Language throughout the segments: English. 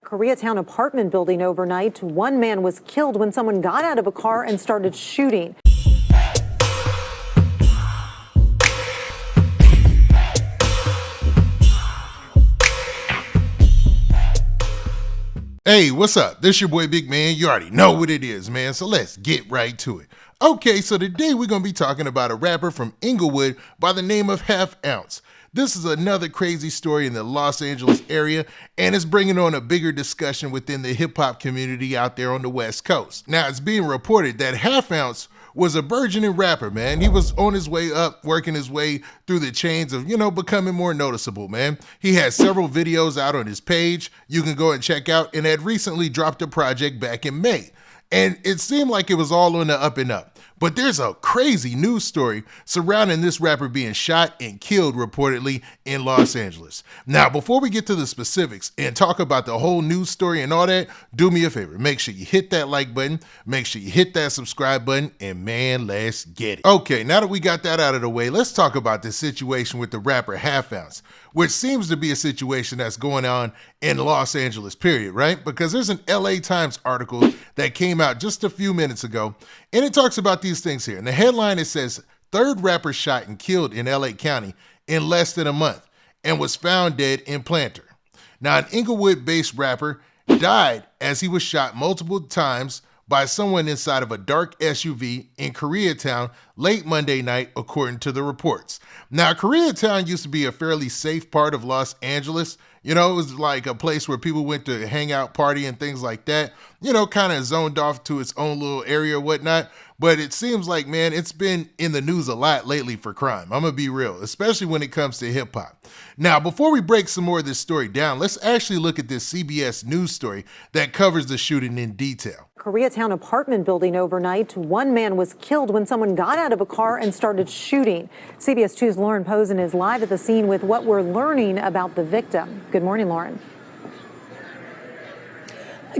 Koreatown apartment building overnight. One man was killed when someone got out of a car and started shooting. Hey, what's up? This your boy Big Man. You already know what it is, man. So let's get right to it. Okay, so today we're going to be talking about a rapper from Inglewood by the name of Half Ounce. This is another crazy story in the Los Angeles area, and it's bringing on a bigger discussion within the hip-hop community out there on the West Coast. Now, it's being reported that Half Ounce was a burgeoning rapper, man. He was on his way up, working his way through the chains of, becoming more noticeable, man. He had several videos out on his page you can go and check out, and had recently dropped a project back in May. And it seemed like it was all on the up and up. But there's a crazy news story surrounding this rapper being shot and killed reportedly in Los Angeles. Now, before we get to the specifics and talk about the whole news story and all that, do me a favor. Make sure you hit that like button, make sure you hit that subscribe button, and man, let's get it. Okay, now that we got that out of the way, let's talk about the situation with the rapper Half Ounce, which seems to be a situation that's going on in Los Angeles, period, right? Because there's an LA Times article that came out just a few minutes ago, and it talks about these things here. In the headline, it says, third rapper shot and killed in LA County in less than a month and was found dead in Planter. Now, an Inglewood-based rapper died as he was shot multiple times by someone inside of a dark SUV in Koreatown late Monday night, according to the reports. Now, Koreatown used to be a fairly safe part of Los Angeles. It was like a place where people went to hang out, party, and things like that. Kind of zoned off to its own little area or whatnot. But it seems like, man, it's been in the news a lot lately for crime. I'm going to be real, especially when it comes to hip hop. Now, before we break some more of this story down, let's actually look at this CBS News story that covers the shooting in detail. Koreatown apartment building overnight. One man was killed when someone got out of a car and started shooting. CBS 2's Lauren Posen is live at the scene with what we're learning about the victim. Good morning, Lauren.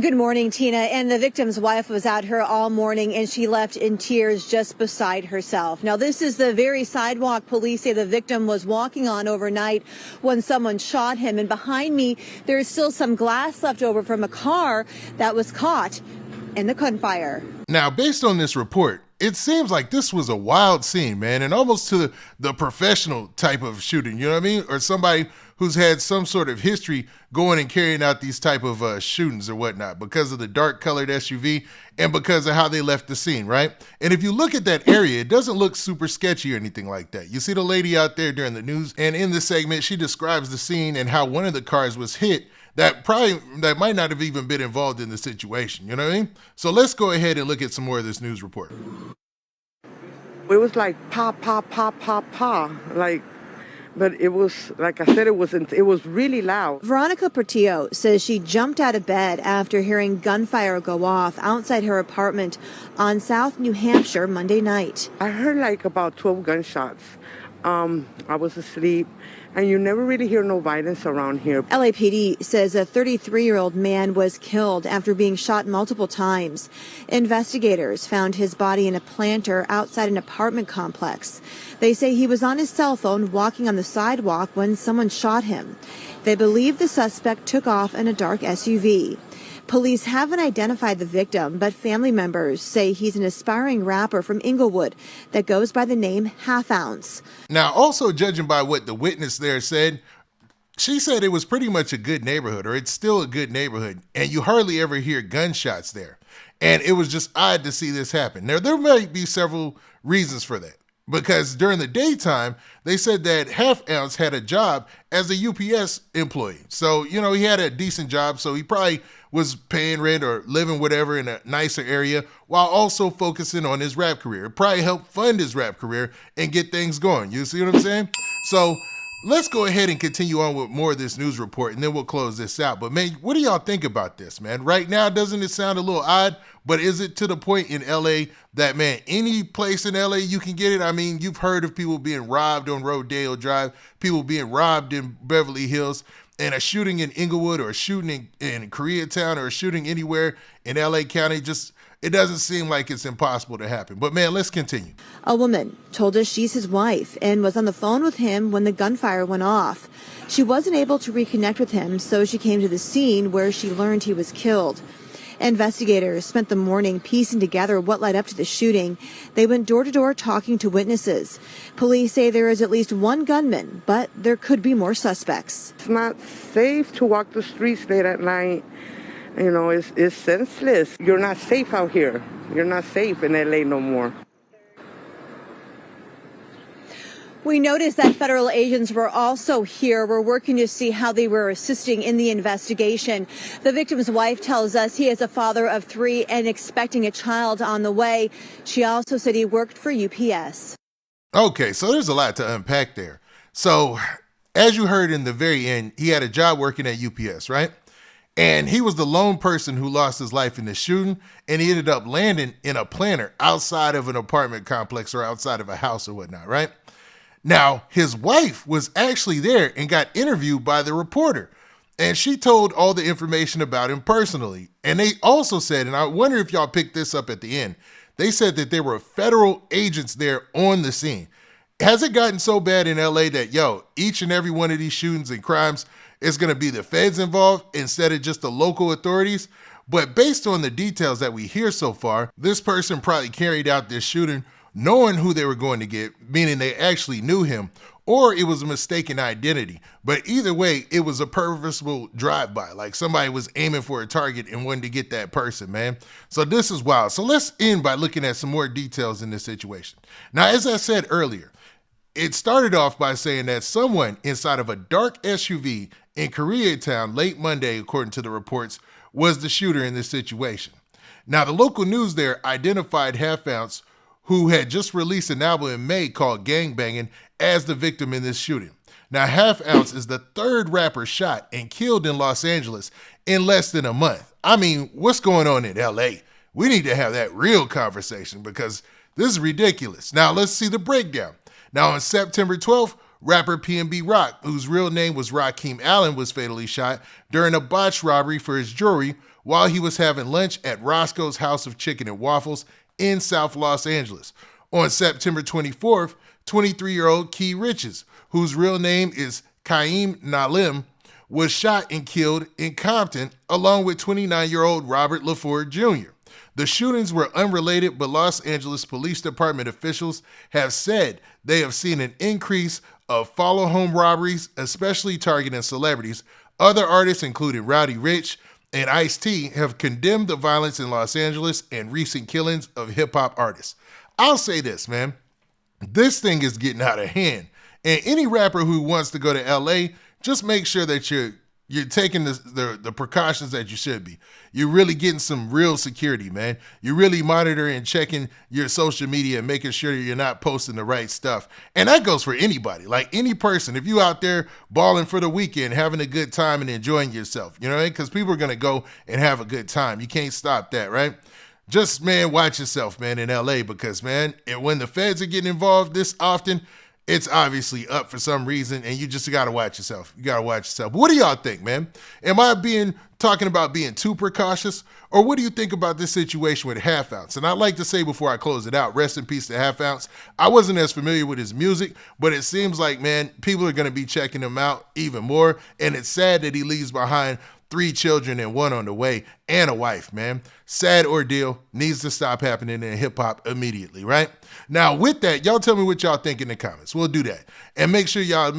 Good morning, Tina. And the victim's wife was out here all morning, and she left in tears just beside herself. Now, this is the very sidewalk police say the victim was walking on overnight when someone shot him. And behind me, there is still some glass left over from a car that was caught in the gunfire. Now, based on this report, it seems like this was a wild scene, man, and almost to the professional type of shooting, you know what I mean? Or somebody who's had some sort of history going and carrying out these type of shootings or whatnot because of the dark colored SUV and because of how they left the scene, right? And if you look at that area, it doesn't look super sketchy or anything like that. You see the lady out there during the news, and in the segment, she describes the scene and how one of the cars was hit that might not have even been involved in the situation, you know what I mean? So let's go ahead and look at some more of this news report. It was like pop, pop, pop, pop, pop, but it was, like I said, it was really loud. Veronica Portillo says she jumped out of bed after hearing gunfire go off outside her apartment on South New Hampshire Monday night. I heard like about 12 gunshots. I was asleep, and you never really hear no violence around here. LAPD says a 33-year-old man was killed after being shot multiple times. Investigators found his body in a planter outside an apartment complex. They say he was on his cell phone walking on the sidewalk when someone shot him. They believe the suspect took off in a dark SUV. Police haven't identified the victim, but family members say he's an aspiring rapper from Inglewood that goes by the name Half Ounce. Now, also judging by what the witness there said, she said it was pretty much a good neighborhood, or it's still a good neighborhood, and you hardly ever hear gunshots there. And it was just odd to see this happen. Now, there might be several reasons for that. Because during the daytime, they said that Half Ounce had a job as a UPS employee. So, he had a decent job, so he probably was paying rent or living whatever in a nicer area while also focusing on his rap career. It probably helped fund his rap career and get things going. You see what I'm saying? So let's go ahead and continue on with more of this news report, and then we'll close this out. But, man, what do y'all think about this, man? Right now, doesn't it sound a little odd? But is it to the point in LA that, man, any place in LA you can get it? I mean, you've heard of people being robbed on Rodeo Drive, people being robbed in Beverly Hills. and a shooting in Inglewood or a shooting in Koreatown or a shooting anywhere in LA County, it doesn't seem like it's impossible to happen. But man, let's continue. A woman told us she's his wife and was on the phone with him when the gunfire went off. She wasn't able to reconnect with him, so she came to the scene where she learned he was killed. Investigators spent the morning piecing together what led up to the shooting. They went door to door talking to witnesses. Police say there is at least one gunman, but there could be more suspects. It's not safe to walk the streets late at night. You know, it's senseless. You're not safe out here. You're not safe in LA no more. We noticed that federal agents were also here. We're working to see how they were assisting in the investigation. The victim's wife tells us he is a father of 3 and expecting a child on the way. She also said he worked for UPS. Okay, so there's a lot to unpack there. So, as you heard in the very end, he had a job working at UPS, right? And he was the lone person who lost his life in the shooting, and he ended up landing in a planter outside of an apartment complex or outside of a house or whatnot, right? Now, his wife was actually there and got interviewed by the reporter, and she told all the information about him personally. And they also said, and I wonder if y'all picked this up at the end, they said that there were federal agents there on the scene. Has it gotten so bad in LA that, each and every one of these shootings and crimes is going to be the feds involved instead of just the local authorities? But based on the details that we hear so far, this person probably carried out this shooting knowing who they were going to get, meaning they actually knew him, or it was a mistaken identity. But either way, it was a purposeful drive-by, like somebody was aiming for a target and wanted to get that person, man. So this is wild. So let's end by looking at some more details in this situation. Now, as I said earlier, it started off by saying that someone inside of a dark SUV in Koreatown late Monday, according to the reports, was the shooter in this situation. Now, the local news there identified Half Ounce, who had just released an album in May called Bangin, as the victim in this shooting. Now, Half Ounce is the 3rd rapper shot and killed in Los Angeles in less than a month. I mean, what's going on in LA? We need to have that real conversation because this is ridiculous. Now, let's see the breakdown. Now, on September 12th, rapper PNB Rock, whose real name was Rakeem Allen, was fatally shot during a botched robbery for his jewelry while he was having lunch at Roscoe's House of Chicken and Waffles in South Los Angeles. On September 24th, 23-year-old Key Riches, whose real name is Kaim Nalim, was shot and killed in Compton, along with 29-year-old Robert LaFord Jr. The shootings were unrelated, but Los Angeles Police Department officials have said they have seen an increase of follow-home robberies, especially targeting celebrities. Other artists, including Rowdy Rich and Ice-T, have condemned the violence in Los Angeles and recent killings of hip-hop artists. I'll say this, man. This thing is getting out of hand. And any rapper who wants to go to LA, just make sure that you're taking the precautions that you should be. You're really getting some real security, man. You're really monitoring and checking your social media and making sure you're not posting the right stuff. And that goes for anybody, like any person. If you out there balling for the weekend, having a good time and enjoying yourself, you know what I mean? Because people are going to go and have a good time. You can't stop that, right? Just, man, watch yourself, man, in LA because, man, when the feds are getting involved this often, it's obviously up for some reason, and you just got to watch yourself. You got to watch yourself. But what do y'all think, man? Am I talking about being too precautious? Or what do you think about this situation with Half Ounce? And I'd like to say before I close it out, rest in peace to Half Ounce. I wasn't as familiar with his music, but it seems like, man, people are going to be checking him out even more. And it's sad that he leaves behind 3 children and 1 on the way, and a wife, man. Sad ordeal, needs to stop happening in hip-hop immediately, right? Now, with that, y'all tell me what y'all think in the comments. We'll do that. And make sure y'all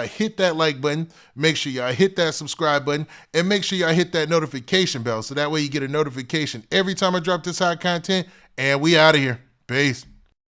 hit that like button, make sure y'all hit that subscribe button, and make sure y'all hit that notification bell so that way you get a notification every time I drop this hot content, and we out of here. Peace.